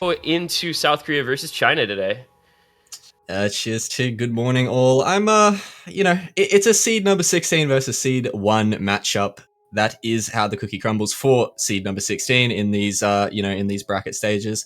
Into South Korea versus China today. Cheers to good morning, all. It's a seed number 16 versus seed 1 matchup. That is how the cookie crumbles for seed number 16 in these, in these bracket stages.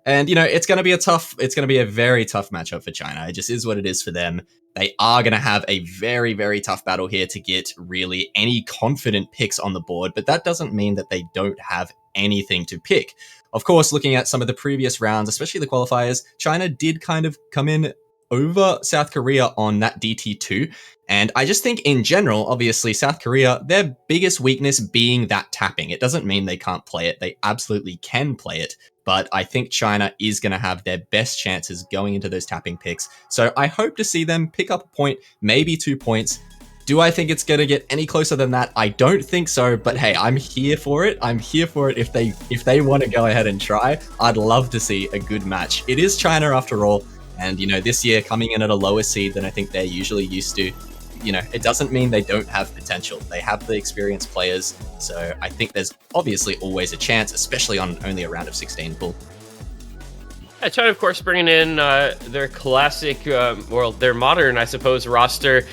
And, it's going to be a very tough matchup for China. It just is what it is for them. They are going to have a very, very tough battle here to get really any confident picks on the board, but that doesn't mean that they don't have anything to pick. Of course, looking at some of the previous rounds, especially the qualifiers, China did kind of come in over South Korea on that DT2. And I just think in general, obviously, South Korea, their biggest weakness being that tapping. It doesn't mean they can't play it. They absolutely can play it. But I think China is going to have their best chances going into those tapping picks. So I hope to see them pick up a point, maybe 2 points. Do I think it's going to get any closer than that? I don't think so, but hey, I'm here for it. I'm here for it if they want to go ahead and try. I'd love to see a good match. It is China after all. And, this year coming in at a lower seed than I think they're usually used to, it doesn't mean they don't have potential. They have the experienced players. So I think there's obviously always a chance, especially on only a round of 16 pool. Yeah, China, of course, bringing in their classic, their modern, I suppose, roster.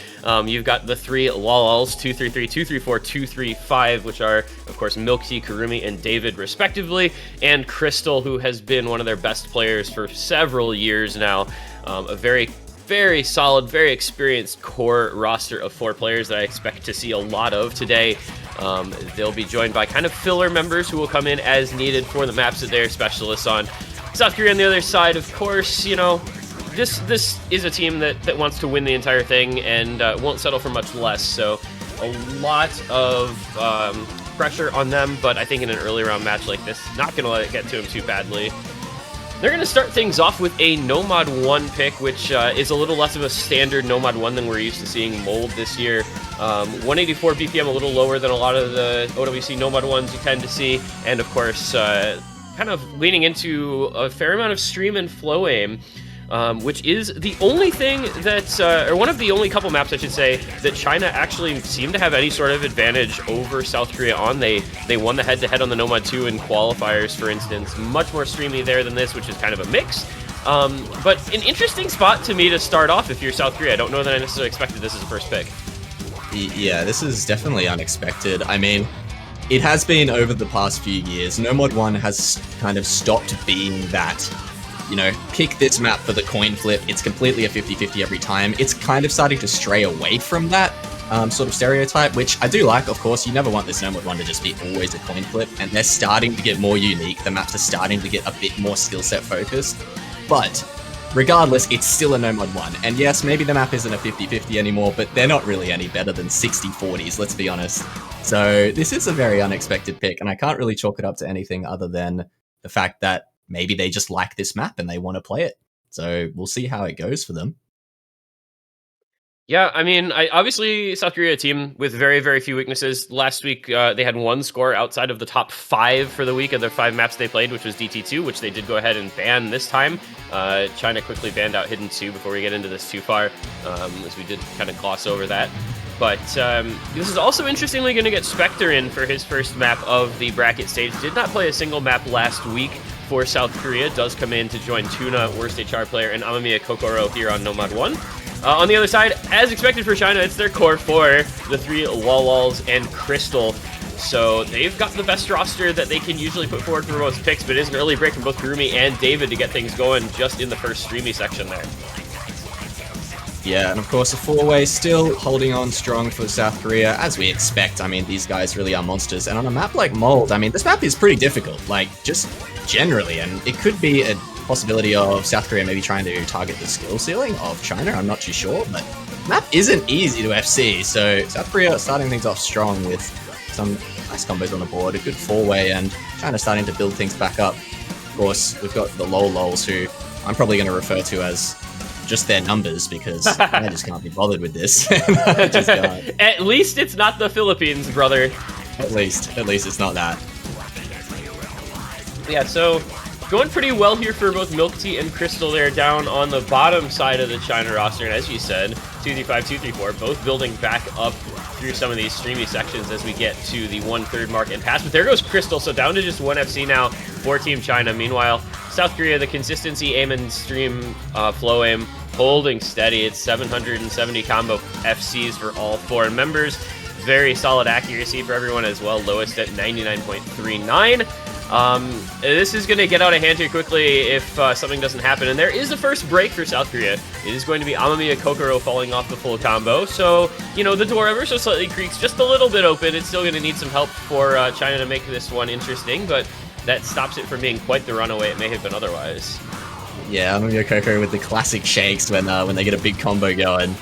You've got the three Lalals, 233, 234, 235, which are, of course, Milky, Kurumi, and David, respectively, and Crystal, who has been one of their best players for several years now. A very, very solid, very experienced core roster of 4 players that I expect to see a lot of today. They'll be joined by kind of filler members who will come in as needed for the maps that they're specialists on. South Korea on the other side, of course, this is a team that wants to win the entire thing and won't settle for much less. So a lot of pressure on them, but I think in an early round match like this, not going to let it get to them too badly. They're going to start things off with a Nomad 1 pick, which is a little less of a standard Nomad 1 than we're used to seeing mold this year. 184 BPM, a little lower than a lot of the OWC Nomad 1s you tend to see, and of course, kind of leaning into a fair amount of stream and flow aim, which is the only thing that, or one of the only couple maps, I should say, that China actually seemed to have any sort of advantage over South Korea on. They won the head-to-head on the Nomad 2 in qualifiers, for instance. Much more streamy there than this, which is kind of a mix. But an interesting spot to me to start off if you're South Korea. I don't know that I necessarily expected this as a first pick. Yeah, this is definitely unexpected. I mean, it has been over the past few years. Nomad 1 has kind of stopped being that, pick this map for the coin flip. It's completely a 50-50 every time. It's kind of starting to stray away from that sort of stereotype, which I do like, of course. You never want this Nomad 1 to just be always a coin flip, and they're starting to get more unique. The maps are starting to get a bit more skill set focused, but regardless, it's still a Nomad 1. And yes, maybe the map isn't a 50-50 anymore, but they're not really any better than 60-40s, let's be honest. So this is a very unexpected pick, and I can't really chalk it up to anything other than the fact that maybe they just like this map and they want to play it. So we'll see how it goes for them. Yeah, I mean, obviously South Korea, a team with very, very few weaknesses. Last week, they had 1 score outside of the top 5 for the week of their 5 maps they played, which was DT2, which they did go ahead and ban this time. China quickly banned out Hidden 2 before we get into this too far, as we did kind of gloss over that. But this is also interestingly going to get Spectre in for his first map of the bracket stage. Did not play a single map last week for South Korea. Does come in to join Tuna, worst HR player, and Amamiya Kokoro here on Nomad 1. On the other side, as expected for China, it's their core 4, the 3 Lalals and Crystal. So they've got the best roster that they can usually put forward for most picks, but it is an early break from both Kurumi and David to get things going just in the first streamy section there. Yeah, and of course a 4-way still holding on strong for South Korea, as we expect. I mean, these guys really are monsters. And on a map like Mold, I mean, this map is pretty difficult, like, just generally. And it could be a possibility of South Korea maybe trying to target the skill ceiling of China. I'm not too sure, but map isn't easy to FC. So South Korea starting things off strong with some nice combos on the board, a good 4-way, and China starting to build things back up. Of course, we've got the Lols, who I'm probably going to refer to as just their numbers, because I just can't be bothered with this. Just can't. At least it's not the Philippines, brother. At least it's not that. Yeah, so going pretty well here for both Milk Tea and Crystal. They're down on the bottom side of the China roster, and as you said, 235, 234, both building back up through some of these streamy sections as we get to the 1/3 mark and past. But there goes Crystal, so down to just one FC now for Team China. Meanwhile, South Korea, the consistency aim and stream flow aim holding steady. It's 770 combo FCs for all 4 members. Very solid accuracy for everyone as well, lowest at 99.39. This is going to get out of hand here quickly if something doesn't happen. And there is a first break for South Korea. It is going to be Amamiya Kokoro falling off the full combo. So, you know, the door ever so slightly creaks just a little bit open. It's still going to need some help for China to make this one interesting, but that stops it from being quite the runaway it may have been otherwise. Yeah, Amamiya Kokoro with the classic shakes when they get a big combo going.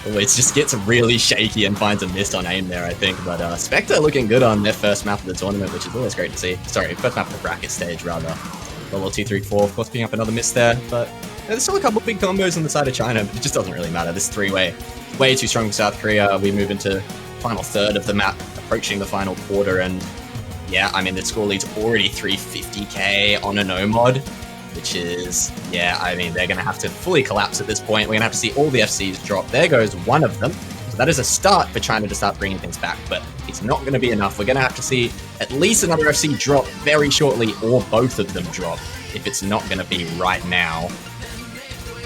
It just gets really shaky and finds a miss on aim there, I think. But Spectre looking good on their first map of the tournament, which is always great to see. Sorry, first map of the bracket stage, rather. Level 2, 3, 4, of course, picking up another miss there. But there's still a couple of big combos on the side of China. It just doesn't really matter. This 3-way, way too strong for South Korea. We move into final third of the map, approaching the final quarter. And yeah, I mean, the score lead's already 350k on a Nomad. Which is, yeah, I mean, they're going to have to fully collapse at this point. We're going to have to see all the FCs drop. There goes one of them. So that is a start for China to start bringing things back, but it's not going to be enough. We're going to have to see at least another FC drop very shortly, or both of them drop, if it's not going to be right now.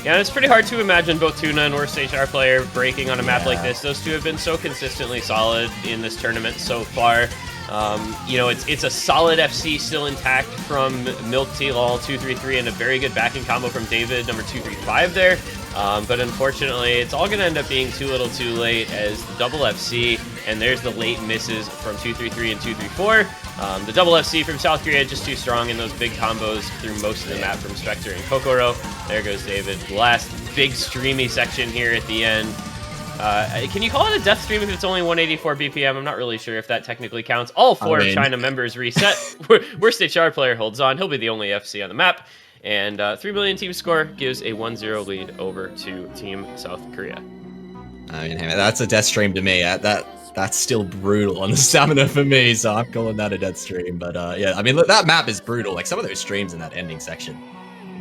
Yeah, it's pretty hard to imagine both Tuna and Worst HR player breaking on a map like this. Those two have been so consistently solid in this tournament so far. You know, it's a solid FC still intact from Milk T-Lol 233 and a very good backing combo from David, number 235 there. But unfortunately, it's all going to end up being too little too late as the double FC, and there's the late misses from 233 and 234. The double FC from South Korea just too strong in those big combos through most of the map from Spectre and Kokoro. There goes David. The last big streamy section here at the end. Can you call it a death stream if it's only 184 BPM? I'm not really sure if that technically counts. All 4 of China members reset. Worst HR player holds on. He'll be the only FC on the map. And 3 million team score gives a 1-0 lead over to Team South Korea. I mean, hey, that's a death stream to me. That's still brutal on the stamina for me, so I'm calling that a death stream. But yeah, I mean, look, that map is brutal. Like, some of those streams in that ending section,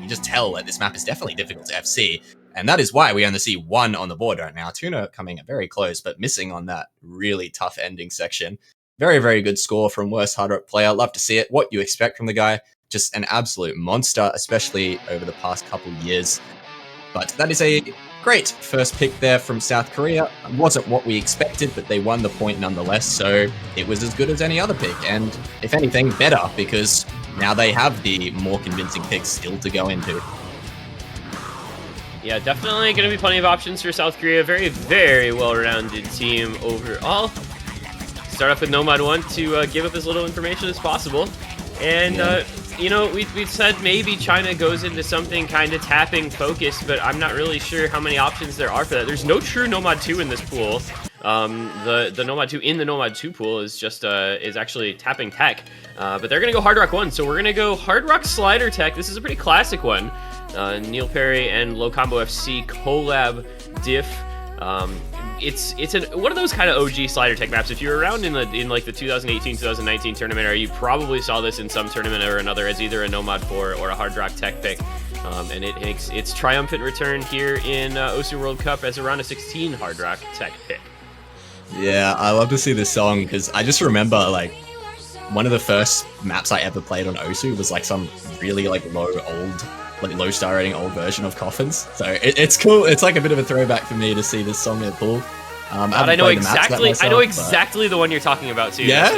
you just tell that this map is definitely difficult to FC. And that is why we only see 1 on the board right now. Tuna coming very close, but missing on that really tough ending section. Very, very good score from Worst Hard Rock player. Love to see it. What you expect from the guy. Just an absolute monster, especially over the past couple years. But that is a great first pick there from South Korea. It wasn't what we expected, but they won the point nonetheless. So it was as good as any other pick. And if anything, better, because now they have the more convincing picks still to go into. Yeah, definitely going to be plenty of options for South Korea. Very, very well-rounded team overall. Start off with Nomad 1 to give up as little information as possible. And, you know, we've said maybe China goes into something kind of tapping focused, but I'm not really sure how many options there are for that. There's no true Nomad 2 in this pool. The Nomad 2 in the Nomad 2 pool is just is actually tapping tech. But they're going to go Hard Rock 1, so we're going to go Hard Rock Slider Tech. This is a pretty classic one. Neil Perry and Low Combo FC collab diff. It's one of those kind of OG slider tech maps. If you're around in like the 2018-2019 tournament, or you probably saw this in some tournament or another as either a Nomad 4 or a Hard Rock Tech pick. And it makes its triumphant return here in OSU World Cup as a round of 16 Hard Rock Tech pick. Yeah, I love to see this song because I just remember like one of the first maps I ever played on OSU was like some really like low star rating old version of Coffins. So it's cool. It's like a bit of a throwback for me to see this song in the pool. I know exactly the one you're talking about too. Yeah.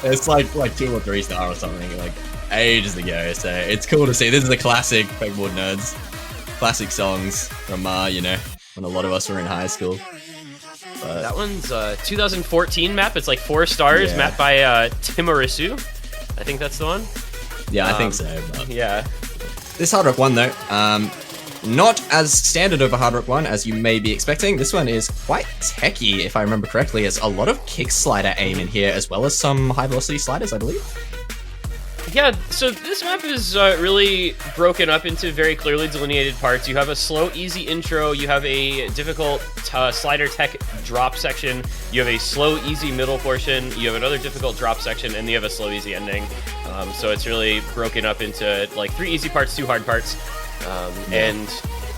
It's like 2 or 3 star or something, like ages ago. So it's cool to see. This is a classic Pegboard Nerds. Classic songs from you know, when a lot of us were in high school. But that one's 2014 map. It's like 4 stars, mapped by Timorisu. I think that's the one. Yeah, I think so. But yeah. This Hard Rock 1 though, not as standard of a Hard Rock 1 as you may be expecting. This one is quite techy, if I remember correctly. There's a lot of kick slider aim in here, as well as some high velocity sliders, I believe. Yeah, so this map is really broken up into very clearly delineated parts. You have a slow, easy intro. You have a difficult slider tech drop section. You have a slow, easy middle portion. You have another difficult drop section, and you have a slow, easy ending. So it's really broken up into like 3 easy parts, 2 hard parts. And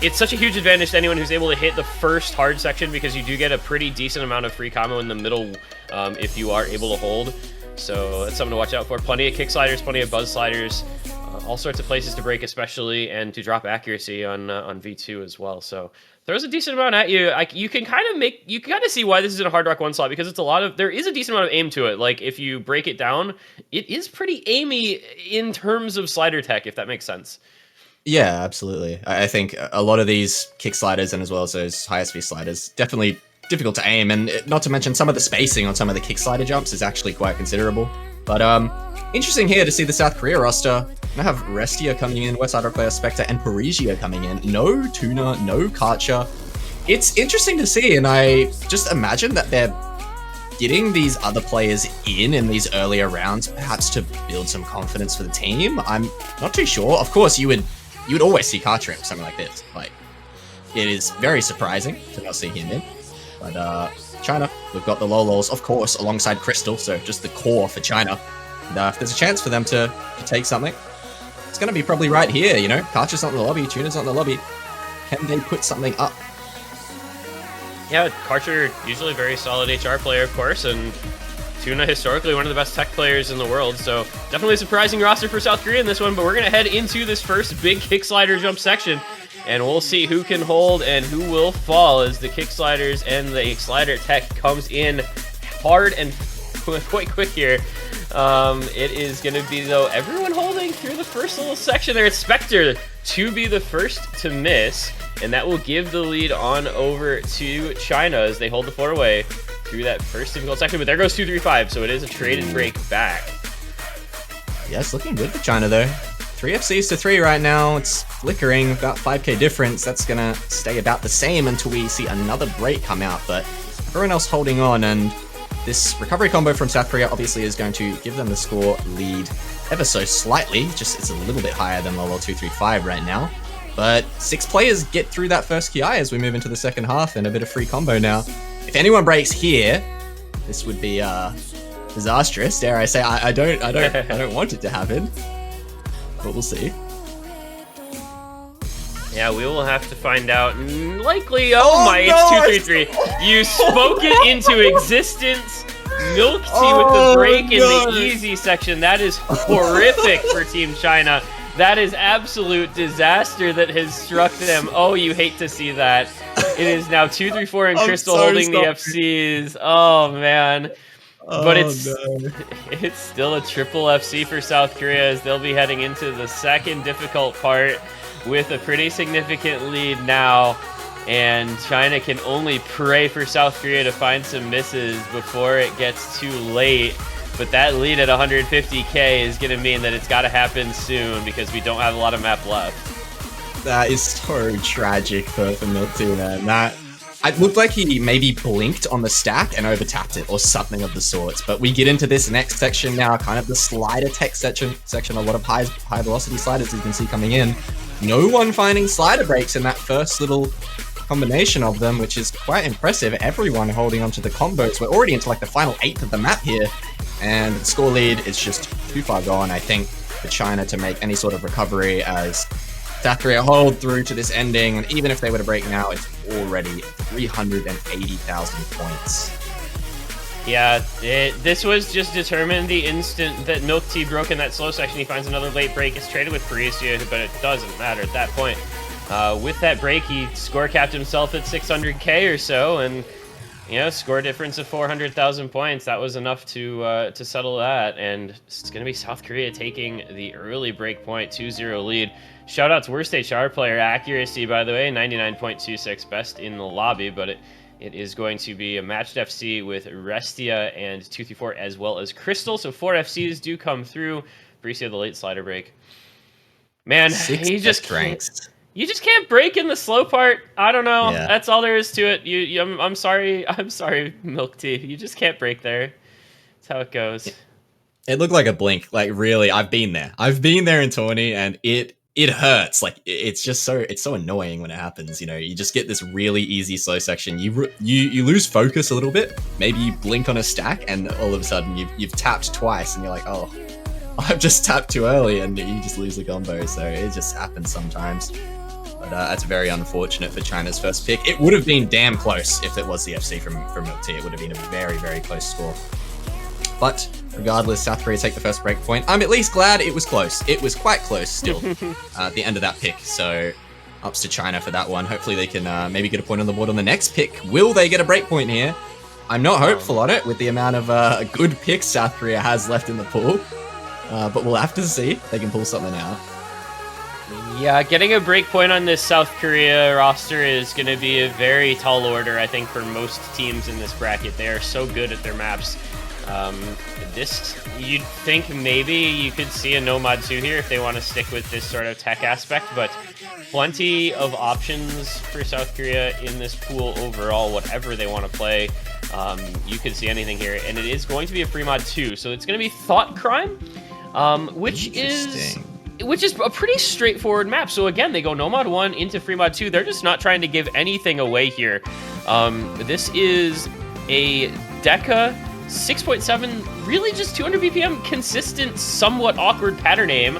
it's such a huge advantage to anyone who's able to hit the first hard section, because you do get a pretty decent amount of free combo in the middle if you are able to hold. So that's something to watch out for. Plenty of kick sliders, plenty of buzz sliders, all sorts of places to break especially, and to drop accuracy on V2 as well. So throws a decent amount at you. You can kind of see why this is in a Hard Rock 1 slot, because there is a decent amount of aim to it. Like, if you break it down, it is pretty aimy in terms of slider tech, if that makes sense. Yeah, absolutely. I think a lot of these kick sliders, and as well as those high SV sliders, definitely difficult to aim, and not to mention some of the spacing on some of the kick slider jumps is actually quite considerable. But interesting here to see the South Korea roster. I have Restia coming in, West Side Rock player Spectre, and Parisia coming in. No Tuna, no Karcher. It's interesting to see, and I just imagine that they're getting these other players in these earlier rounds, perhaps to build some confidence for the team. I'm not too sure. Of course, you would always see Karcher in something like this. Like, it is very surprising to not see him in. But China, we've got the Lolols, of course, alongside Crystal, so just the core for China. And if there's a chance for them to take something, it's going to be probably right here, you know? Karcher's not in the lobby, Tuna's not in the lobby. Can they put something up? Yeah, Karcher, usually a very solid HR player, of course, and Tuna, historically one of the best tech players in the world, so definitely a surprising roster for South Korea in this one, but we're going to head into this first big kick slider jump section, and we'll see who can hold and who will fall as the kick sliders and the slider tech comes in hard and quite quick here. It is going to be, though, everyone holding through the first little section there. It's Spectre to be the first to miss, and that will give the lead on over to China as they hold the fort away through that first difficult section. But there goes 2-3-5, so it is a trade and break back. Yeah, it's looking good for China, though. 3 FCs to 3 right now. It's flickering, about 5k difference. That's going to stay about the same until we see another break come out, but everyone else holding on, and this recovery combo from South Korea obviously is going to give them the score lead ever so slightly. Just it's a little bit higher than Lolo 235 right now. But 6 players get through that first KI as we move into the second half, and a bit of free combo now. If anyone breaks here, this would be disastrous. Dare I say? I don't want it to happen, but we'll see. Yeah, we will have to find out. Likely, it's 2-3-3. You spoke it into existence. Milk Tea with the break in the easy section. That is horrific for Team China. That is absolute disaster that has struck them. Oh, you hate to see that. It is now 2-3-4 and Crystal holding the FCs. Oh, man. But it's still a triple FC for South Korea as they'll be heading into the second difficult part with a pretty significant lead now, and China can only pray for South Korea to find some misses before it gets too late. But that lead at 150k is going to mean that it's got to happen soon because we don't have a lot of map left. That is so tragic for Milk Tea, man. It looked like he maybe blinked on the stack and over-tapped it or something of the sorts. But we get into this next section now, kind of the slider tech section. A lot of high velocity sliders you can see coming in. No one finding slider breaks in that first little combination of them, which is quite impressive. Everyone holding onto the combos. We're already into like the final 8th of the map here, and the score lead is just too far gone, I think, for China to make any sort of recovery as South Korea hold through to this ending, and even if they were to break now, it's already 380,000 points. Yeah, this was just determined the instant that Milk Tea broke in that slow section. He finds another late break. It's traded with Parisia, but it doesn't matter at that point. With that break, he score capped himself at 600k or so, and score difference of 400,000 points. That was enough to settle that, and it's going to be South Korea taking the early break point 2-0 lead. Shout out to worst HR player accuracy, by the way, 99.26, best in the lobby, but it is going to be a matched FC with Restia and 2-3-4 as well as Crystal. So 4 FCs do come through. Parisia the late slider break. Man, you just can't break in the slow part. I don't know. Yeah. That's all there is to it. I'm sorry. I'm sorry, Milk Tea. You just can't break there. That's how it goes. It looked like a blink. Like, really, I've been there. I've been there in tourney, and it hurts. Like, it's so annoying when it happens. You just get this really easy slow section. You lose focus a little bit. Maybe you blink on a stack, and all of a sudden you've tapped twice, and you're like, oh, I've just tapped too early, and you just lose the combo. So it just happens sometimes. But that's very unfortunate for China's first pick. It would have been damn close if it was the FC from Milk Tea. It would have been a very, very close score. But regardless, South Korea take the first break point. I'm at least glad it was close. It was quite close still at the end of that pick. So ups to China for that one. Hopefully they can maybe get a point on the board on the next pick. Will they get a break point here? I'm not hopeful on it with the amount of good picks South Korea has left in the pool. But we'll have to see if they can pull something out. Yeah, getting a break point on this South Korea roster is going to be a very tall order, I think, for most teams in this bracket. They are so good at their maps. You'd think maybe you could see a Nomad 2 here if they want to stick with this sort of tech aspect, but plenty of options for South Korea in this pool overall, whatever they want to play. You could see anything here, and it is going to be a free mod 2, so it's going to be Thought Crime, which is a pretty straightforward map. So again, they go Nomad 1 into free mod 2. They're just not trying to give anything away here. This is a Deca 6.7, really just 200 BPM, consistent, somewhat awkward pattern aim,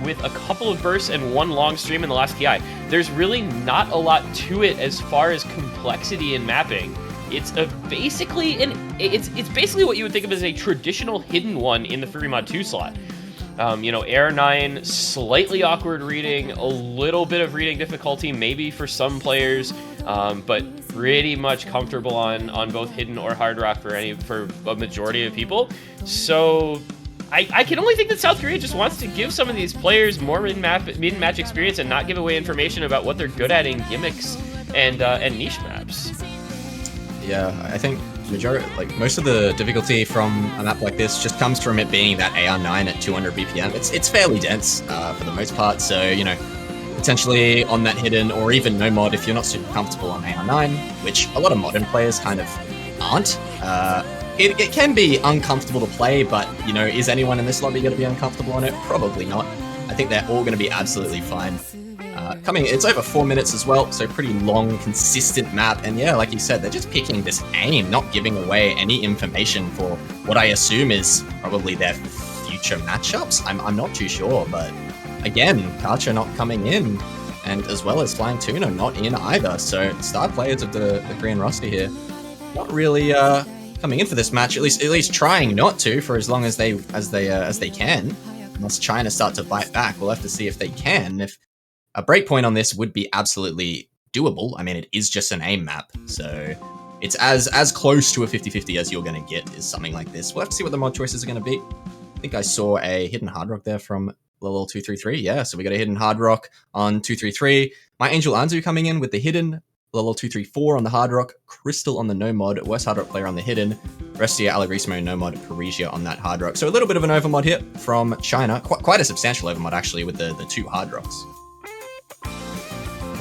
with a couple of bursts and one long stream in the last PI. There's really not a lot to it as far as complexity in mapping. It's basically what you would think of as a traditional hidden one in the free mod 2 slot. Air 9, slightly awkward reading, a little bit of reading difficulty maybe for some players, but pretty much comfortable on both hidden or hard rock for a majority of people. So I can only think that South Korea just wants to give some of these players more mid-match experience and not give away information about what they're good at in gimmicks and niche maps. Yeah, I think most of the difficulty from a map like this just comes from it being that AR9 at 200 BPM. It's fairly dense for the most part, so potentially on that hidden or even no mod if you're not super comfortable on AR9, which a lot of modern players kind of aren't. It can be uncomfortable to play, but is anyone in this lobby going to be uncomfortable on it? Probably not. I think they're all going to be absolutely fine. It's over 4 minutes as well, so pretty long, consistent map. And yeah, like you said, they're just picking this aim, not giving away any information for what I assume is probably their future matchups. I'm not too sure, but again, Karcha not coming in, and as well as Flying Tuna not in either. So star players of the Korean roster here, not really coming in for this match. At least trying not to for as long as they can. Unless China start to bite back, we'll have to see if they can. If a breakpoint on this would be absolutely doable. I mean, it is just an aim map, so it's as close to a 50-50 as you're going to get is something like this. We'll have to see what the mod choices are going to be. I think I saw a hidden hard rock there from Lol 233. Yeah, so we got a hidden hard rock on 233. My Angel Anzu coming in with the hidden. Lol 234 on the hard rock. Crystal on the no mod. Worst hard rock player on the hidden. Restia, Allegrismo, no mod. Parisia on that hard rock. So a little bit of an overmod here from China. Quite a substantial overmod actually with the two hard rocks.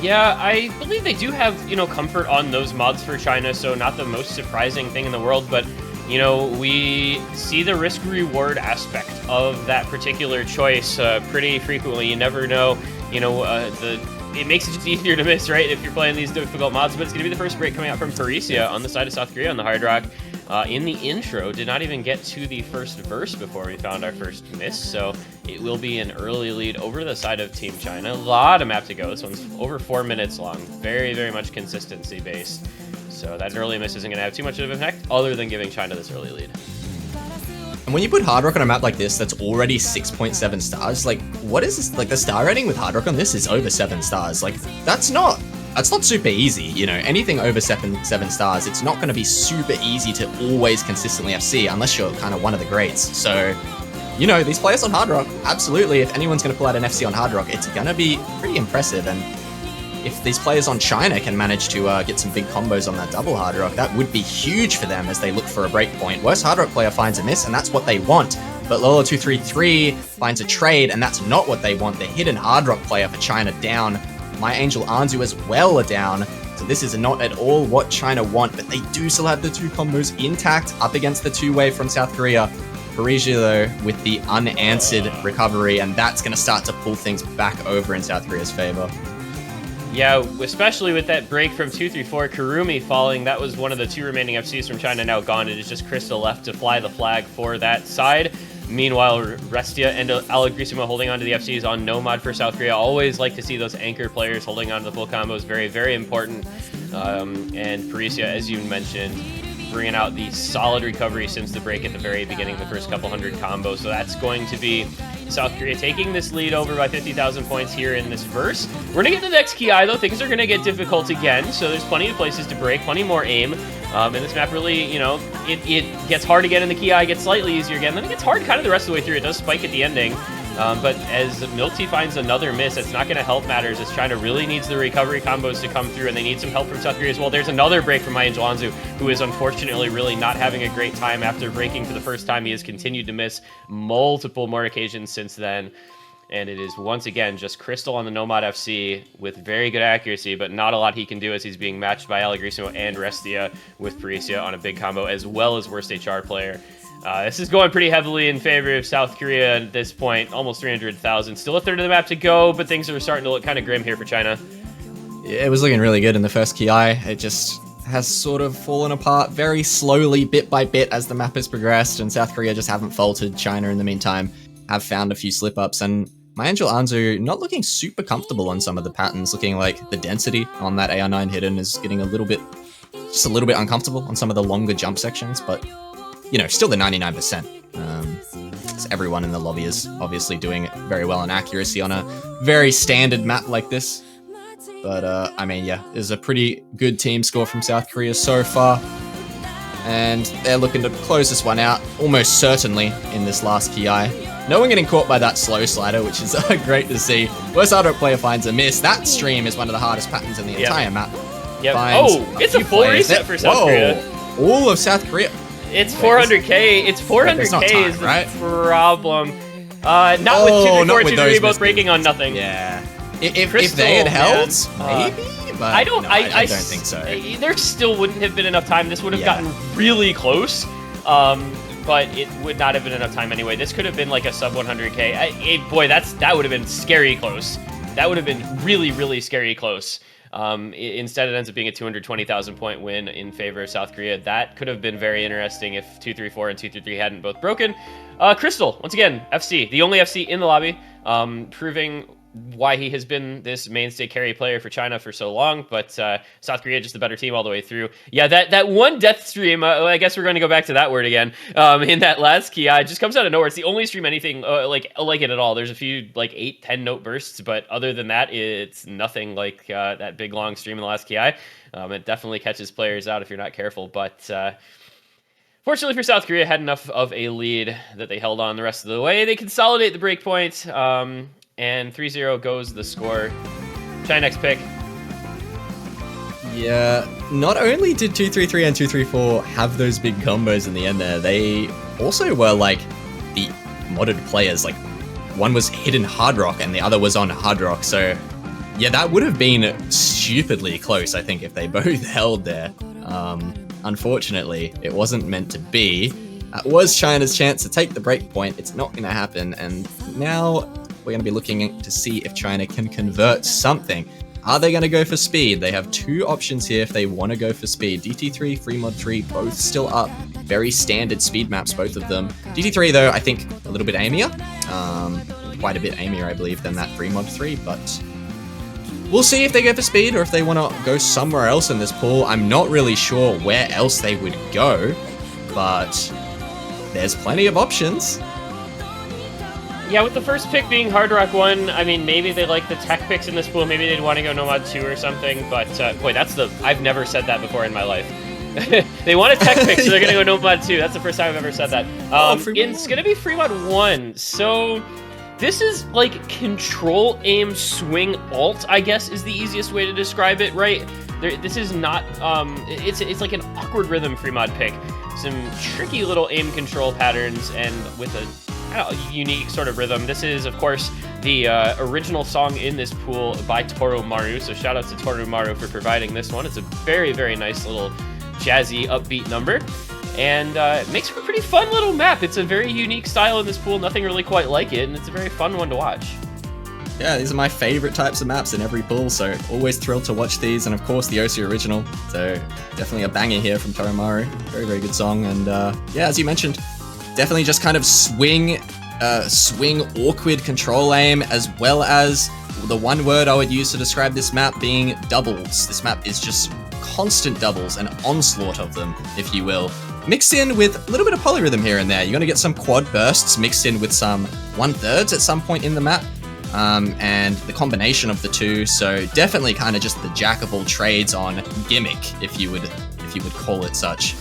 Yeah, I believe they do have, comfort on those mods for China, so not the most surprising thing in the world, but, we see the risk-reward aspect of that particular choice pretty frequently. You never know, it makes it just easier to miss, right, if you're playing these difficult mods, but it's going to be the first break coming out from Parisia on the side of South Korea on the hard rock. In the intro, did not even get to the first verse before we found our first miss, so it will be an early lead over the side of Team China. A lot of map to go. This one's over 4 minutes long. Very, very much consistency based. So that early miss isn't going to have too much of an effect other than giving China this early lead. And when you put Hard Rock on a map like this that's already 6.7 stars, what is this? The star rating with Hard Rock on this is over 7 stars. That's not super easy, anything over 7 stars, it's not going to be super easy to always consistently FC unless you're kind of one of the greats. So, these players on Hard Rock, absolutely, if anyone's going to pull out an FC on Hard Rock, it's going to be pretty impressive. And if these players on China can manage to get some big combos on that double Hard Rock, that would be huge for them as they look for a breakpoint. Worst Hard Rock player finds a miss, and that's what they want. But Lolo233 finds a trade, and that's not what they want. The hidden Hard Rock player for China down. My Angel Anzu as well are down, so this is not at all what China want, but they do still have the two combos intact up against the two-way from South Korea. Parisia, though, with the unanswered recovery, and that's going to start to pull things back over in South Korea's favor. Yeah, especially with that break from 234, Kurumi falling, that was one of the two remaining FCs from China now gone. It is just Crystal left to fly the flag for that side. Meanwhile, Restia and Alagrisimo holding on to the FCs on Nomad for South Korea. Always like to see those anchor players holding on to the full combos. Very, very important. And Parisia, as you mentioned, bringing out the solid recovery since the break at the very beginning, the first couple hundred combos. So that's going to be South Korea taking this lead over by 50,000 points here in this verse. We're going to get to the next Ki, though. Things are going to get difficult again, so there's plenty of places to break, plenty more aim. And this map really, you know, it gets hard again in the Ki, gets slightly easier again, then it gets hard kind of the rest of the way through. It does spike at the ending. But as Milk Tea finds another miss, it's not going to help matters, as China really needs the recovery combos to come through, and they need some help from South Korea as well. There's another break from My Angel Anzu, who is unfortunately really not having a great time after breaking for the first time. He has continued to miss multiple more occasions since then. And it is once again just Crystal on the Nomad FC with very good accuracy, but not a lot he can do as he's being matched by Alagrisimo and Restia with Parisia on a big combo, as well as worst HR player. This is going pretty heavily in favor of South Korea at this point, almost 300,000. Still a third of the map to go, but things are starting to look kind of grim here for China. It was looking really good in the first Ki. It just has sort of fallen apart very slowly, bit by bit, as the map has progressed, and South Korea just haven't faltered. China, in the meantime, have found a few slip-ups, and My Angel Anzu not looking super comfortable on some of the patterns, looking like the density on that AR9 hidden is getting just a little bit uncomfortable on some of the longer jump sections, but you know, still the 99%. So everyone in the lobby is obviously doing it very well in accuracy on a very standard map like this. But, I mean, yeah, there's a pretty good team score from South Korea so far. And they're looking to close this one out, almost certainly, in this last Ki. No one getting caught by that slow slider, which is great to see. Worst hard player finds a miss. That stream is one of the hardest patterns in the entire map. Yep. Oh, it's a full reset for South Korea. All of South Korea. It's 400k. It's 400k is the problem. Not with 2, 3, 4, 2, 3 both breaking on nothing. Yeah. If they had held, maybe. But I don't think so. There still wouldn't have been enough time. This would have gotten really close. But it would not have been enough time anyway. This could have been like a sub 100k. Boy, that would have been scary close. That would have been really, really scary close. Instead, it ends up being a 220,000 point win in favor of South Korea. That could have been very interesting if 234 and 233 hadn't both broken. Crystal, once again, FC, the only FC in the lobby, proving why he has been this mainstay carry player for China for so long, but South Korea just the better team all the way through. Yeah, that one death stream, I guess we're going to go back to that word again, in that last Ki, just comes out of nowhere. It's the only stream anything like it at all. There's a few like 8-10 note bursts, but other than that, it's nothing like that big long stream in the last Ki. It definitely catches players out if you're not careful, but fortunately for South Korea, had enough of a lead that they held on the rest of the way. They consolidate the breakpoint, and 3-0 goes the score. China next pick. Yeah, not only did 233 and 234 have those big combos in the end there, they also were like the modded players. Like one was hidden Hard Rock and the other was on Hard Rock. So yeah, that would have been stupidly close, I think, if they both held there. Unfortunately, it wasn't meant to be. That was China's chance to take the break point. It's not going to happen. And now we're going to be looking to see if China can convert something. Are they going to go for speed? They have two options here if they want to go for speed. DT3, FreeMod 3, both still up. Very standard speed maps, both of them. DT3, though, I think a little bit aimier. Quite a bit aimier, I believe, than that FreeMod 3, but we'll see if they go for speed or if they want to go somewhere else in this pool. I'm not really sure where else they would go, but there's plenty of options. Yeah, with the first pick being Hard Rock 1, I mean, maybe they like the tech picks in this pool. Maybe they'd want to go Nomad 2 or something. But, boy, I've never said that before in my life. They want a tech pick, so they're going to go Nomad 2. That's the first time I've ever said that. It's going to be FreeMod 1. So this is like control, aim, swing, alt, I guess, is the easiest way to describe it, right? This is not, it's like an awkward rhythm FreeMod pick. Some tricky little aim control patterns and with a unique sort of rhythm. This is, of course, the original song in this pool by Toru Maru, so shout out to Toru Maru for providing this one. It's a very, very nice little jazzy, upbeat number, and it makes for a pretty fun little map. It's a very unique style in this pool, nothing really quite like it, and it's a very fun one to watch. Yeah, these are my favorite types of maps in every pool, so always thrilled to watch these, and of course the OC original, so definitely a banger here from Toru Maru. Very, very good song, and yeah, as you mentioned, Definitely just kind of swing awkward control aim, as well as the one word I would use to describe this map being doubles. This map is just constant doubles, an onslaught of them, if you will. Mixed in with a little bit of polyrhythm here and there. You're going to get some quad bursts mixed in with some 1/3 at some point in the map. And the combination of the two, so definitely kind of just the jack of all trades on gimmick, if you would call it such.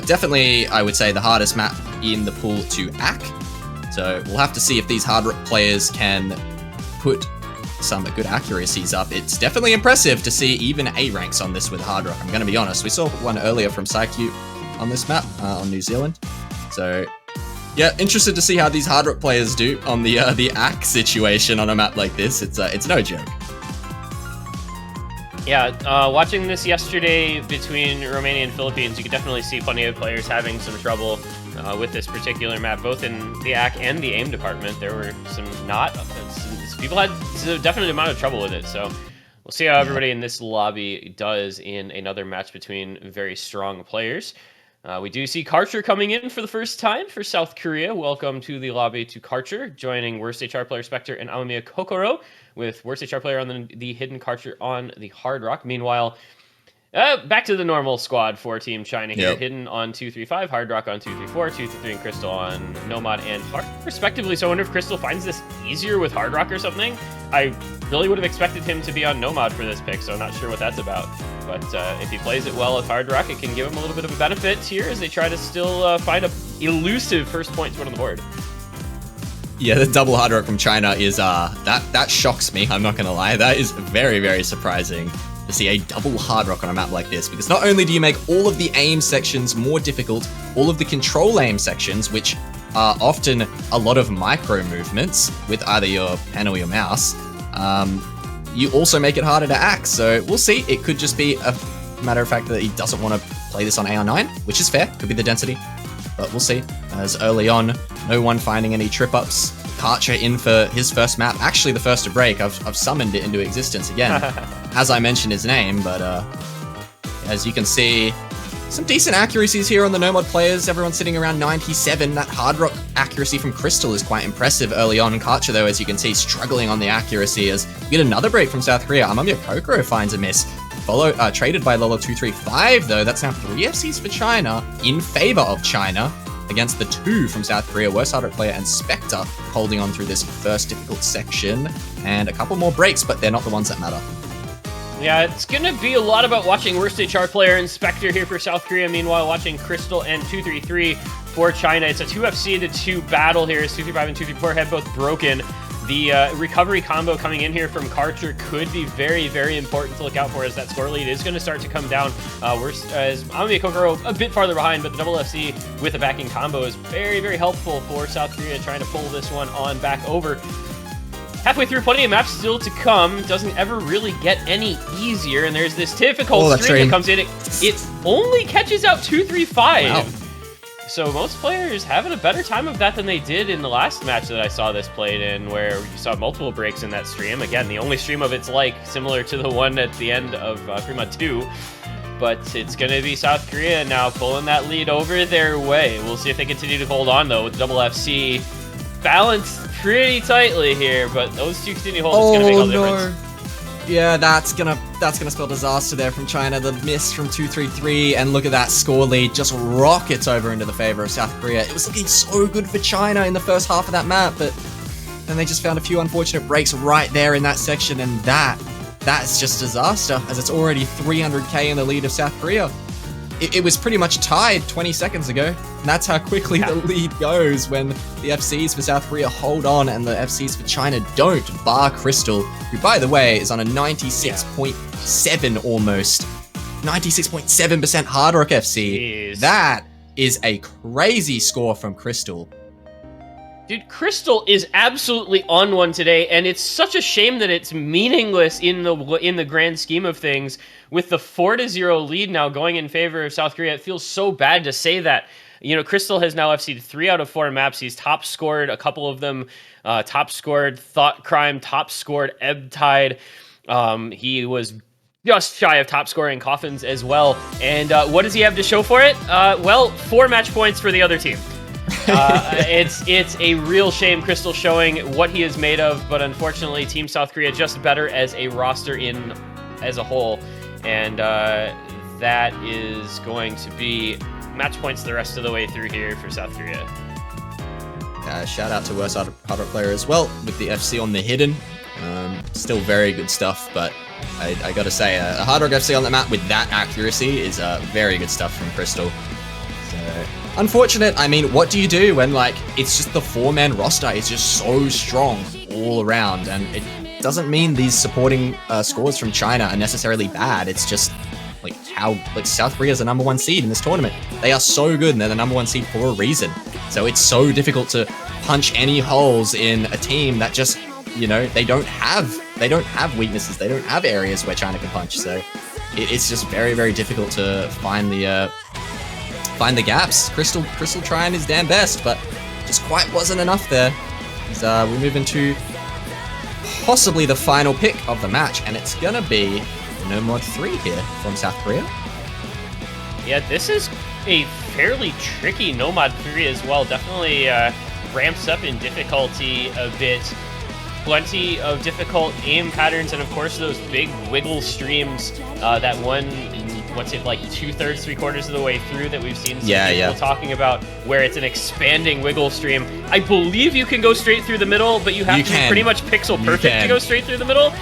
Definitely, I would say the hardest map in the pool to hack. So we'll have to see if these hard rock players can put some good accuracies up. It's definitely impressive to see even A ranks on this with hard rock. I'm going to be honest. We saw one earlier from Psycute on this map on New Zealand. So yeah, interested to see how these hard rock players do on the ACK situation on a map like this. It's no joke. Yeah, watching this yesterday between Romania and Philippines, you could definitely see plenty of players having some trouble with this particular map, both in the ACK and the aim department. There were some people had a definite amount of trouble with it, so we'll see how everybody in this lobby does in another match between very strong players. We do see Karcher coming in for the first time for South Korea. Welcome to the lobby to Karcher, joining worst HR player Spectre and Amamiya Kokoro, with worst HR player on the hidden Karcher on the Hard Rock. Meanwhile, back to the normal squad for Team China here. Yep. Hidden on 235, Hard Rock on 234, 233 and Crystal on Nomad and Hard, respectively. So I wonder if Crystal finds this easier with Hard Rock or something. I really would have expected him to be on Nomad for this pick, so I'm not sure what that's about. But if he plays it well with Hard Rock, it can give him a little bit of a benefit here as they try to still find a elusive first point to put on the board. Yeah, the double Hard Rock from China is that shocks me. I'm not gonna lie. That is very, very surprising to see a double Hard Rock on a map like this, because not only do you make all of the aim sections more difficult, all of the control aim sections, which are often a lot of micro movements with either your pen or your mouse, you also make it harder to act. So we'll see. It could just be a matter of fact that he doesn't want to play this on AR9, which is fair. Could be the density, but we'll see. As early on, no one finding any trip ups. Karcher in for his first map, actually the first to break. I've summoned it into existence again, as I mentioned his name, but as you can see, some decent accuracies here on the Nomad players. Everyone's sitting around 97. That Hard Rock accuracy from Crystal is quite impressive early on. Karcher, though, as you can see, struggling on the accuracy as we get another break from South Korea. Amamiya Kokoro finds a miss. Traded by Lolo235, though. That's now 3 FCs for China in favor of China against the 2 from South Korea. Worst Hard Rock player and Spectre holding on through this first difficult section. And a couple more breaks, but they're not the ones that matter. Yeah, it's going to be a lot about watching worst HR player and Spectre here for South Korea. Meanwhile, watching Crystal and 233 for China. It's a 2 FC to 2 battle here. 235 and 234 have both broken. The recovery combo coming in here from Karcher could be very, very important to look out for, as that score lead is going to start to come down. As Amamiya Kokoro a bit farther behind, but the double FC with a backing combo is very, very helpful for South Korea trying to pull this one on back over. Halfway through, plenty of maps still to come. Doesn't ever really get any easier, and there's this difficult stream that comes in. It only catches out 235. Wow. So most players having a better time of that than they did in the last match that I saw this played in, where you saw multiple breaks in that stream. Again, the only stream of its like, similar to the one at the end of Fremont 2. But it's going to be South Korea now pulling that lead over their way. We'll see if they continue to hold on, though, with double FC balanced pretty tightly here, but those two continue to hold. It's going to make all the difference. Yeah, that's gonna spell disaster there from China. The miss from 233, and look at that score lead just rockets over into the favor of South Korea. It was looking so good for China in the first half of that map, but then they just found a few unfortunate breaks right there in that section, and that's just disaster, as it's already 300k in the lead of South Korea. It was pretty much tied 20 seconds ago, and that's how quickly the lead goes when the FCs for South Korea hold on and the FCs for China don't, bar Crystal, who, by the way, is on a 96.7 almost. 96.7% Hard Rock FC. Jeez. That is a crazy score from Crystal. Dude, Crystal is absolutely on one today, and it's such a shame that it's meaningless in the grand scheme of things. With the 4-0 lead now going in favor of South Korea, it feels so bad to say that. You know, Crystal has now FC'd 3 out of 4 maps. He's top scored a couple of them. Top scored Thought Crime, top scored Ebb Tide. He was just shy of top scoring Coffins as well. And what does he have to show for it? Well, 4 match points for the other team. It's a real shame Crystal showing what he is made of, but unfortunately Team South Korea just better as a roster as a whole, and that is going to be match points the rest of the way through here for South Korea. Shout out to Worst Hard Rock player as well with the FC on the hidden. Still very good stuff, but I gotta say, a Hard Rock FC on the map with that accuracy is very good stuff from Crystal. So, unfortunate. I mean, what do you do when, like, it's just the 4-man roster is just so strong all around, and it doesn't mean these supporting scores from China are necessarily bad. It's just like how South Korea is the number 1 seed in this tournament. They are so good, and they're the number 1 seed for a reason. So it's so difficult to punch any holes in a team that just, you know, they don't have weaknesses. They don't have areas where China can punch. So it's just very, very difficult to find the gaps. Crystal trying his damn best, but just quite wasn't enough there. So we move into possibly the final pick of the match, and it's gonna be Nomad 3 here from South Korea. Yeah, this is a fairly tricky Nomad 3 as well. Definitely ramps up in difficulty a bit. Plenty of difficult aim patterns, and of course those big wiggle streams that one, what's it, like 2/3, 3/4 of the way through that we've seen some people talking about, where it's an expanding wiggle stream. I believe you can go straight through the middle, but you have to be pretty much pixel perfect to go straight through the middle.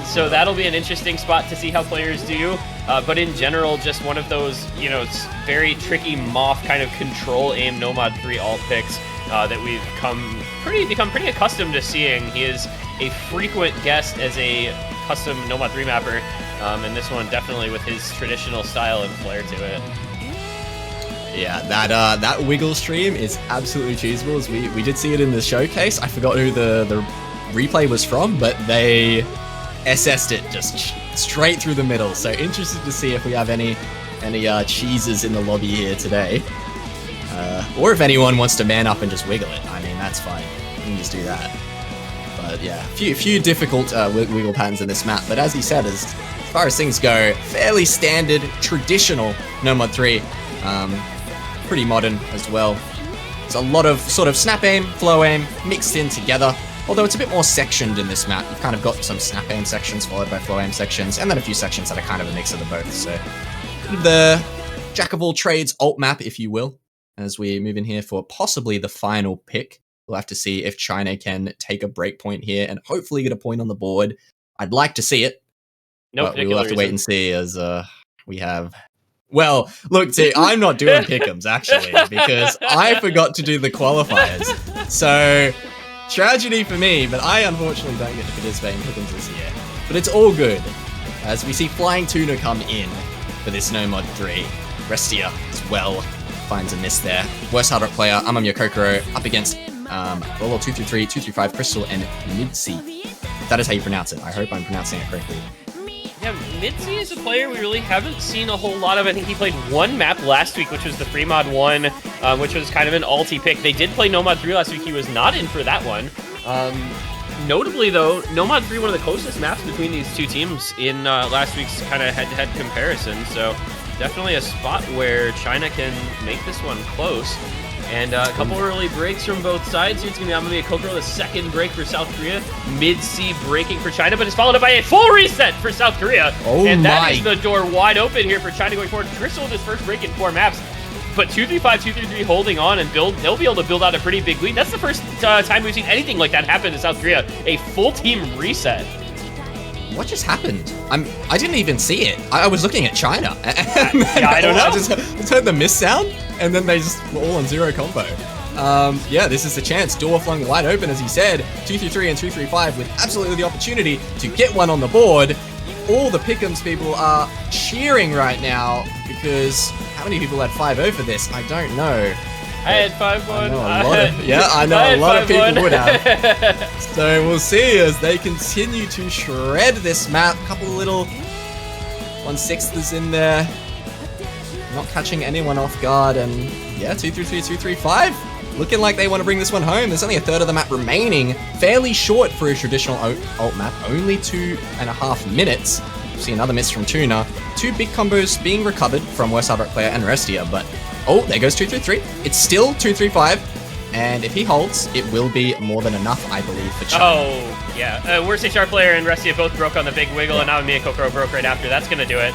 So that'll be an interesting spot to see how players do. But in general, just one of those, you know, very tricky Moth kind of control aim Nomad 3 alt picks that we've become pretty accustomed to seeing. He is a frequent guest as a custom Nomad 3 mapper, and this one definitely with his traditional style and flair to it. Yeah, that wiggle stream is absolutely cheesable. As we did see it in the showcase. I forgot who the replay was from, but they SS'd it just straight through the middle. So interested to see if we have any cheeses in the lobby here today. Or if anyone wants to man up and just wiggle it. I mean, that's fine. You can just do that. But yeah, few difficult wiggle patterns in this map. But as he said, as far as things go, fairly standard, traditional Nomad 3. Pretty modern as well. It's a lot of sort of snap aim, flow aim, mixed in together. Although it's a bit more sectioned in this map. You've kind of got some snap aim sections followed by flow aim sections, and then a few sections that are kind of a mix of the both. So the jack of all trades alt map, if you will. As we move in here for possibly the final pick. We'll have to see if China can take a break point here and hopefully get a point on the board. I'd like to see it. But we will have to wait and see, as we have... Well, look, see, I'm not doing pick'ems, actually, because I forgot to do the qualifiers. So, tragedy for me, but I unfortunately don't get to participate in pick'ems this year. But it's all good, as we see Flying Tuna come in for this Nomad 3. Restia as well. Finds a miss there. Worst Hard Rock player, Amamiya Kokoro, up against Rolo 233, 235, Crystal, and Midzi. That is how you pronounce it. I hope I'm pronouncing it correctly. Yeah, Midzi is a player we really haven't seen a whole lot of. I think he played one map last week, which was the Fremod 1, which was kind of an alty pick. They did play Nomad 3 last week. He was not in for that one. Notably, though, Nomad 3, one of the closest maps between these two teams in last week's kind of head-to-head comparison. So definitely a spot where China can make this one close. And a couple early breaks from both sides. It's going to be Amamiya Kokoro, the second break for South Korea. Mid-C breaking for China, but it's followed up by a full reset for South Korea. And that is the door wide open here for China going forward. Crystal with his first break in 4 maps. But 235, 233 holding on and they'll be able to build out a pretty big lead. That's the first time we've seen anything like that happen in South Korea. A full team reset. What just happened? I didn't even see it. I was looking at China. Yeah, I don't know. I just heard the miss sound, and then they just were all on zero combo. Yeah, this is the chance. Door flung wide open, as he said. 233 and 235 with absolutely the opportunity to get one on the board. All the pick'ems people are cheering right now, because how many people had 5-0 for this? I don't know. I had 5-1. I know a lot of people would have. So we'll see as they continue to shred this map. A couple of little 1/6 in there. Not catching anyone off guard. And yeah, 233, 235. Looking like they want to bring this one home. There's only a third of the map remaining. Fairly short for a traditional alt map. Only 2.5 minutes. See another miss from Tuna. 2 big combos being recovered from Worst Hard Rock player and Restia, but Oh, there goes 233. It's still 235. And if he holds, it will be more than enough, I believe, for China. Oh, yeah. Worst HR player and Restia both broke on the big wiggle, and now Mia Kokoro broke right after. That's going to do it.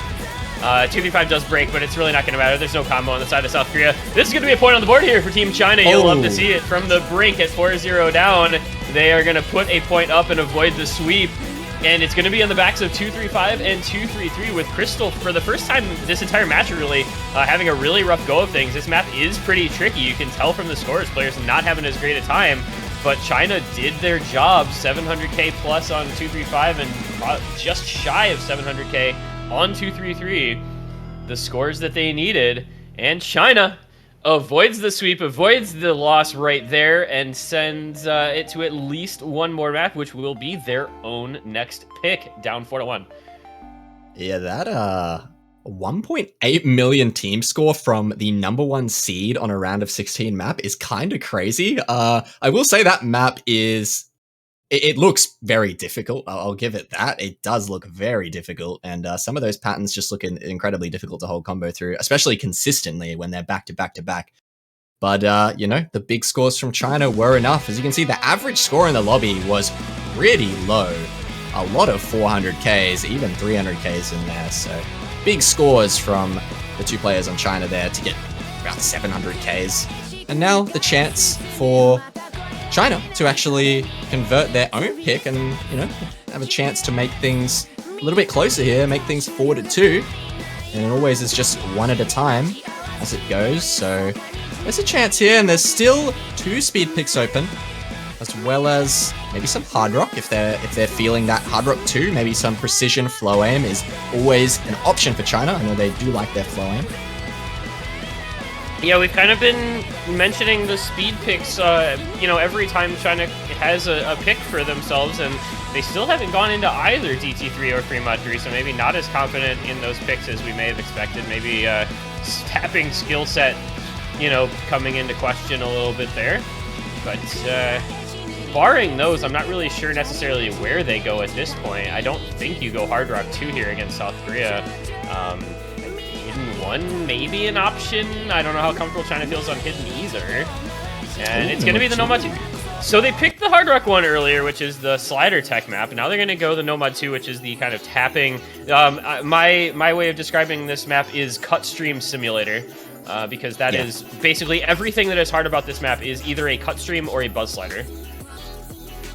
2v5 does break, but it's really not going to matter. There's no combo on the side of South Korea. This is going to be a point on the board here for Team China. You'll love to see it from the brink at 4-0 down. They are going to put a point up and avoid the sweep. And it's going to be on the backs of 2-3-5 and 2-3-3 with Crystal for the first time this entire match really having a really rough go of things. This map is pretty tricky. You can tell from the scores, players not having as great a time. But China did their job, 700k plus on 2-3-5 and just shy of 700k on 2-3-3. The scores that they needed. And China avoids the sweep, avoids the loss right there, and sends it to at least one more map, which will be their own next pick, down 4-1. Yeah, that 1.8 million team score from the number 1 seed on a round of 16 map is kind of crazy. I will say that map is... It looks very difficult. I'll give it that. It does look very difficult, and some of those patterns just look incredibly difficult to hold combo through, especially consistently when they're back to back to back. But, you know, the big scores from China were enough. As you can see, the average score in the lobby was pretty low. A lot of 400Ks, even 300Ks in there, so big scores from the two players on China there to get about 700Ks. And now the chance for China to actually convert their own pick and, you know, have a chance to make things a little bit closer here, make things 4-2. And it always is just one at a time as it goes. So there's a chance here, and there's still 2 speed picks open, as well as maybe some hard rock if they're feeling that hard rock too. Maybe some precision flow aim is always an option for China. I know they do like their flow aim. Yeah, we've kind of been mentioning the speed picks, you know, every time China has a pick for themselves, and they still haven't gone into either DT3 or Fremont 3, so maybe not as confident in those picks as we may have expected. Maybe tapping skill set, you know, coming into question a little bit there. But barring those, I'm not really sure necessarily where they go at this point. I don't think you go Hard Rock 2 here against South Korea. Hidden 1, maybe an option. I don't know how comfortable China feels on Hidden either. And it's going to be the Nomad 2. So they picked the Hard Rock 1 earlier, which is the slider tech map. Now they're going to go the Nomad 2, which is the kind of tapping. My way of describing this map is cut stream simulator. Because that is basically everything that is hard about this map is either a cut stream or a buzz slider.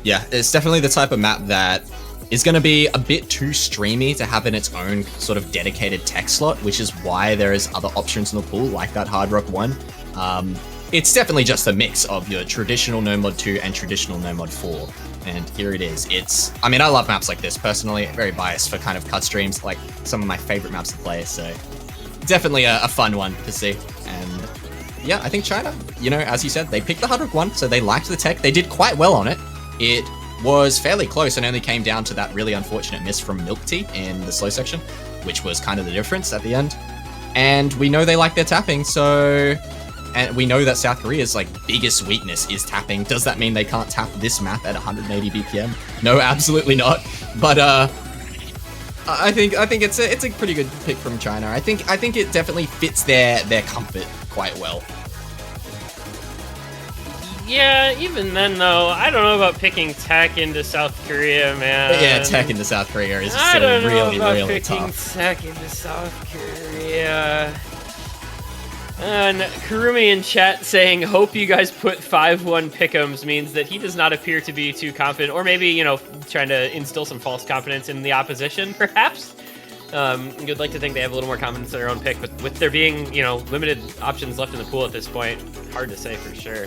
Yeah, it's definitely the type of map that is going to be a bit too streamy to have in its own sort of dedicated tech slot, which is why there is other options in the pool, like that Hard Rock 1. It's definitely just a mix of your traditional Nomad 2 and traditional Nomad 4. And here it is. I mean, I love maps like this, personally. Very biased for kind of cut streams, like some of my favorite maps to play, so definitely a fun one to see. And yeah, I think China, you know, as you said, they picked the Hard Rock 1, so they liked the tech. They did quite well on it. It was fairly close and only came down to that really unfortunate miss from Milk Tea in the slow section, which was kind of the difference at the end. And we know they like their tapping, so... And we know that South Korea's like biggest weakness is tapping. Does that mean they can't tap this map at 180 BPM? No, absolutely not. But I think it's a pretty good pick from China. I think it definitely fits their comfort quite well. Yeah, even then though, I don't know about picking tech into South Korea, man. But yeah, tech into South Korea is still really, really tough. I don't know about picking tech into South Korea. And Kurumi in chat saying, hope you guys put 5-1 pick'ems means that he does not appear to be too confident, or maybe, you know, trying to instill some false confidence in the opposition, perhaps. You'd like to think they have a little more confidence in their own pick, but with there being, you know, limited options left in the pool at this point, hard to say for sure.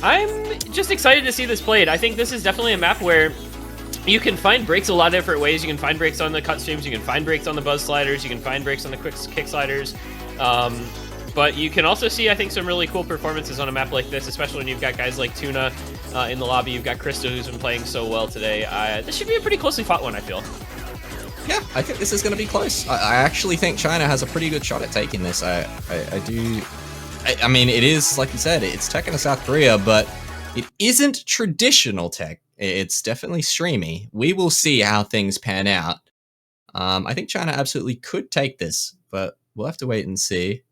I'm just excited to see this played. I think this is definitely a map where you can find breaks a lot of different ways. You can find breaks on the cut streams, you can find breaks on the buzz sliders, you can find breaks on the quick kick sliders. But you can also see, I think, some really cool performances on a map like this, especially when you've got guys like Tuna in the lobby. You've got Krista, who's been playing so well today. This should be a pretty closely fought one, I feel. Yeah, I think this is going to be close. I actually think China has a pretty good shot at taking this. I do. I mean, it is, like you said, it's tech into South Korea, but it isn't traditional tech. It's definitely streamy. We will see how things pan out. I think China absolutely could take this, but we'll have to wait and see.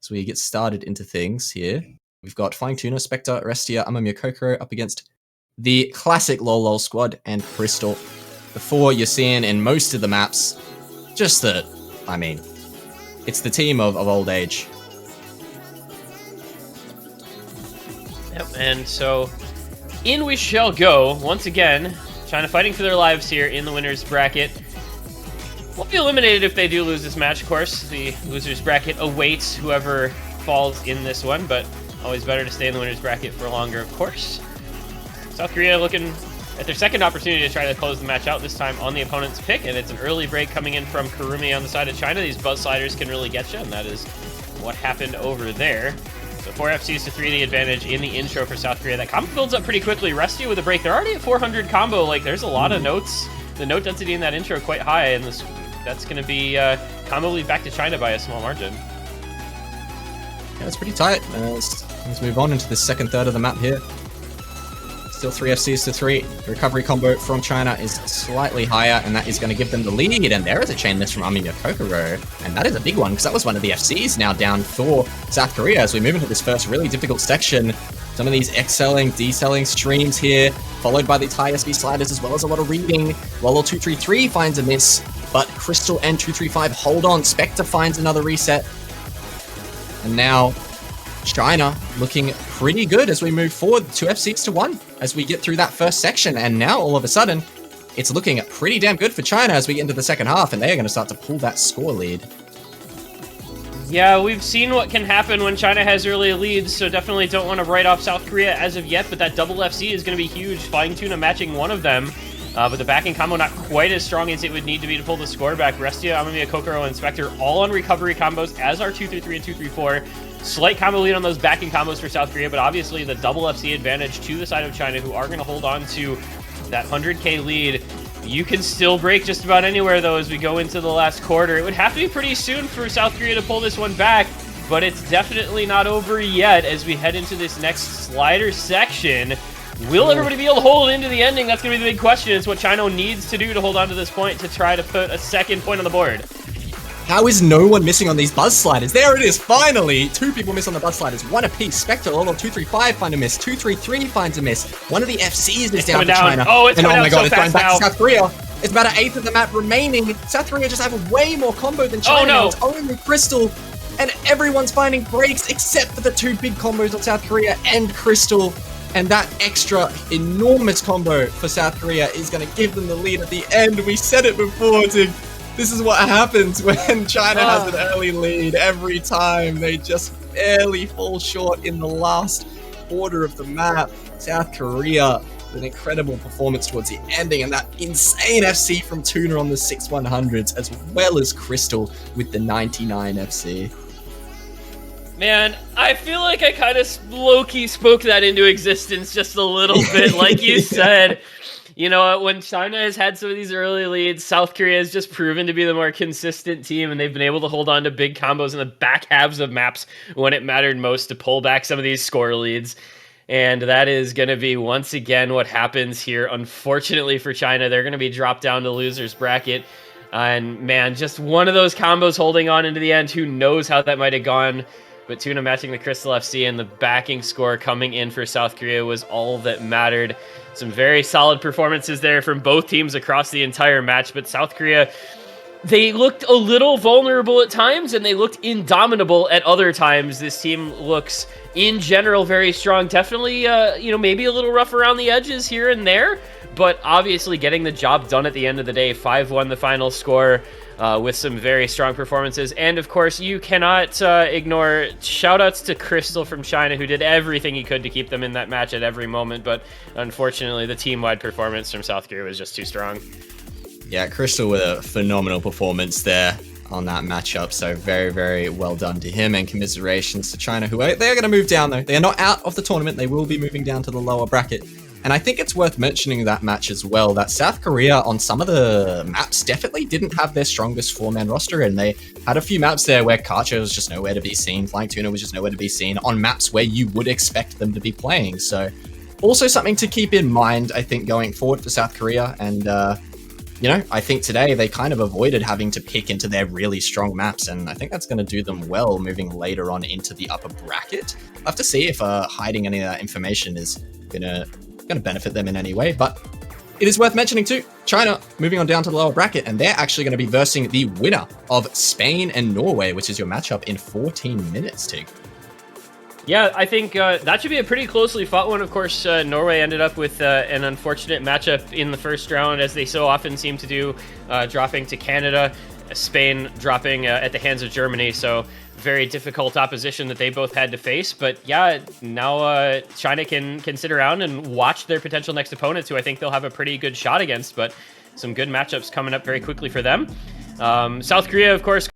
as we get started into things here. We've got Flying Tuna, Spectre, Arestia, Amamiya Kokoro up against the classic LOL squad and Crystal. The four you're seeing in most of the maps. Just the, I mean, it's the team of old age. Yep, and so in we shall go once again. China fighting for their lives here in the winners bracket. Won't be eliminated if they do lose this match, of course. The losers bracket awaits whoever falls in this one, but always better to stay in the winners bracket for longer, of course. South Korea looking at their second opportunity to try to close the match out, this time on the opponent's pick, and it's an early break coming in from Kurumi on the side of China. These buzz sliders can really get you, and that is what happened over there. So 4 FCs to 3 the advantage in the intro for South Korea. That combo builds up pretty quickly. Restia with a break. They're already at 400 combo. Like, there's a lot of notes. The note density in that intro quite high, and that's going to be combo lead back to China by a small margin. Yeah, it's pretty tight. Let's move on into the second third of the map here. Still 3 FCs to 3. The recovery combo from China is slightly higher, and that is going to give them the lead. And there is a chain miss from Amamiya Kokoro. And that is a big one, because that was one of the FCs now down for South Korea as we move into this first really difficult section. Some of these excelling, decelling streams here, followed by the Thai SB sliders, as well as a lot of reading. Lolo233 finds a miss, but Crystal and 235 hold on. Spectre finds another reset. And now China looking pretty good as we move forward, 2 FCs to 1 as we get through that first section. And now all of a sudden, it's looking pretty damn good for China as we get into the second half, and they are going to start to pull that score lead. Yeah, we've seen what can happen when China has early leads, so definitely don't want to write off South Korea as of yet, but that double FC is going to be huge. Flying Tuna matching one of them, but the backing combo not quite as strong as it would need to be to pull the score back. Restia, Amamiya Kokoro, and Spectre all on recovery combos, as are 233 and 234. Slight combo lead on those backing combos for South Korea, but obviously the double FC advantage to the side of China, who are going to hold on to that 100k lead. You can still break just about anywhere, though, as we go into the last quarter. It would have to be pretty soon for South Korea to pull this one back, but it's definitely not over yet as we head into this next slider section. Will everybody be able to hold into the ending? That's going to be the big question. It's what China needs to do to hold on to this point to try to put a second point on the board. How is no one missing on these buzz sliders? There it is, finally! 2 people miss on the buzz sliders, 1 apiece. Spectre, Lolo 235 find a miss, 233 finds a miss. One of the FCs is down for China. Oh, it's coming down so it's going fast back now. to South Korea. It's about an eighth of the map remaining. South Korea just have way more combo than China. Oh, no. It's only Crystal, and everyone's finding breaks except for the 2 big combos on South Korea and Crystal. And that extra enormous combo for South Korea is going to give them the lead at the end. We said it before, Tig. This is what happens when China has an early lead. Every time they just barely fall short in the last quarter of the map. South Korea with an incredible performance towards the ending, and that insane FC from Tuna on the 6-100s, as well as Crystal with the 99 FC. Man, I feel like I kind of low-key spoke that into existence just a little bit, like you said. You know, when China has had some of these early leads, South Korea has just proven to be the more consistent team, and they've been able to hold on to big combos in the back halves of maps when it mattered most to pull back some of these score leads. And that is going to be, once again, what happens here. Unfortunately for China, they're going to be dropped down to losers bracket. And, man, just one of those combos holding on into the end. Who knows how that might have gone. But Tuna matching the Crystal FC and the backing score coming in for South Korea was all that mattered. Some very solid performances there from both teams across the entire match, but South Korea, they looked a little vulnerable at times, and they looked indomitable at other times. This team looks, in general, very strong. Definitely, maybe a little rough around the edges here and there, but obviously getting the job done at the end of the day. 5-1 the final score. With some very strong performances. And, of course, you cannot ignore shout-outs to Crystal from China, who did everything he could to keep them in that match at every moment. But, unfortunately, the team-wide performance from South Korea was just too strong. Yeah, Crystal with a phenomenal performance there on that matchup. So very, very well done to him. And commiserations to China, who they're going to move down, though. They are not out of the tournament. They will be moving down to the lower bracket. And I think it's worth mentioning that match as well, that South Korea on some of the maps definitely didn't have their strongest 4-man roster, and they had a few maps there where Karcher was just nowhere to be seen, Flying Tuna was just nowhere to be seen, on maps where you would expect them to be playing. So also something to keep in mind, I think, going forward for South Korea, and you know, I think today they kind of avoided having to pick into their really strong maps, and I think that's going to do them well moving later on into the upper bracket. I'll have to see if hiding any of that information is gonna benefit them in any way, but it is worth mentioning too, China moving on down to the lower bracket, and they're actually going to be versing the winner of Spain and Norway, which is your matchup in 14 minutes, Tig. Yeah, I think that should be a pretty closely fought one. Of course, Norway ended up with an unfortunate matchup in the first round, as they so often seem to do, dropping to Canada, Spain dropping at the hands of Germany. So very difficult opposition that they both had to face. But yeah, now China can sit around and watch their potential next opponents, who I think they'll have a pretty good shot against. But some good matchups coming up very quickly for them. South Korea, of course,